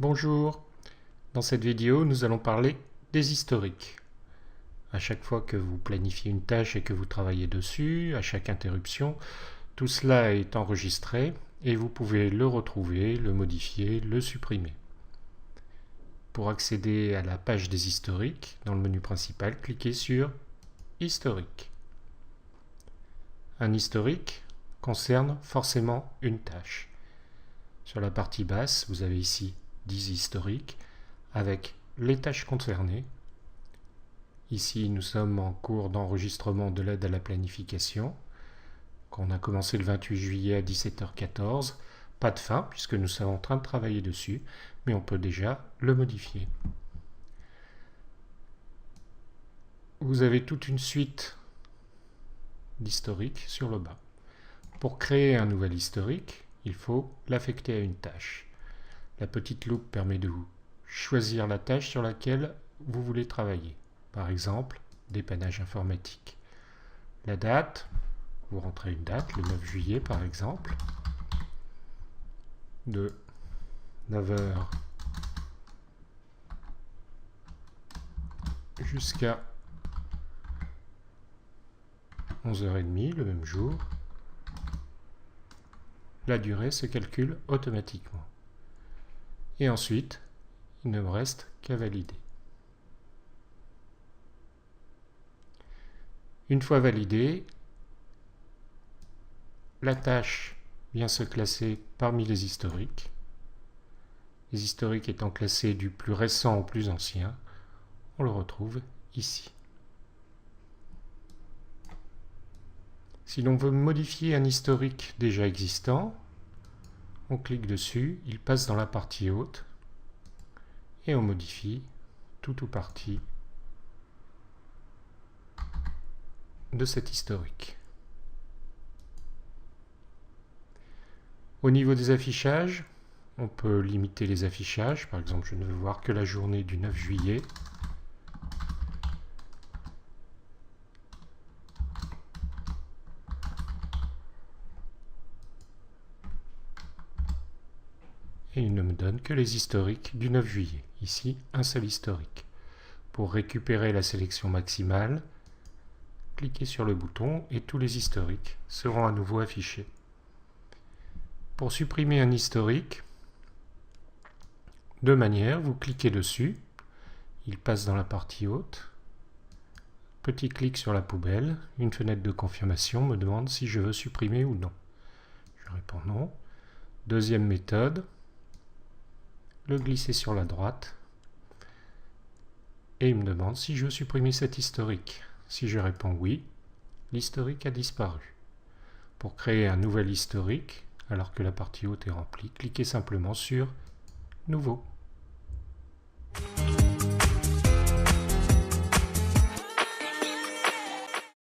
Bonjour, dans cette vidéo nous allons parler des historiques. À chaque fois que vous planifiez une tâche et que vous travaillez dessus, à chaque interruption, tout cela est enregistré et vous pouvez le retrouver, le modifier, le supprimer. Pour accéder à la page des historiques, dans le menu principal, cliquez sur Historique. Un historique concerne forcément une tâche. Sur la partie basse, vous avez ici 10 historiques avec les tâches concernées. Ici, nous sommes en cours d'enregistrement de l'aide à la planification, qu'on a commencé le 28 juillet à 17h14. Pas de fin, puisque nous sommes en train de travailler dessus, mais on peut déjà le modifier. Vous avez toute une suite d'historiques sur le bas. Pour créer un nouvel historique, il faut l'affecter à une tâche. La petite loupe permet de vous choisir la tâche sur laquelle vous voulez travailler. Par exemple, dépannage informatique. La date, vous rentrez une date, le 9 juillet par exemple, de 9h jusqu'à 11h30 le même jour. La durée se calcule automatiquement. Et ensuite, il ne me reste qu'à valider. Une fois validée, la tâche vient se classer parmi les historiques. Les historiques étant classés du plus récent au plus ancien, on le retrouve ici. Si l'on veut modifier un historique déjà existant, on clique dessus, il passe dans la partie haute et on modifie tout ou partie de cet historique. Au niveau des affichages, on peut limiter les affichages. Par exemple, je ne veux voir que la journée du 9 juillet. Et il ne me donne que les historiques du 9 juillet. Ici, un seul historique. Pour récupérer la sélection maximale, cliquez sur le bouton et tous les historiques seront à nouveau affichés. Pour supprimer un historique, deux manières, vous cliquez dessus, il passe dans la partie haute, petit clic sur la poubelle, une fenêtre de confirmation me demande si je veux supprimer ou non. Je réponds non. Deuxième méthode, le glisser sur la droite et il me demande si je veux supprimer cet historique. Si je réponds oui, l'historique a disparu. Pour créer un nouvel historique, alors que la partie haute est remplie, cliquez simplement sur Nouveau.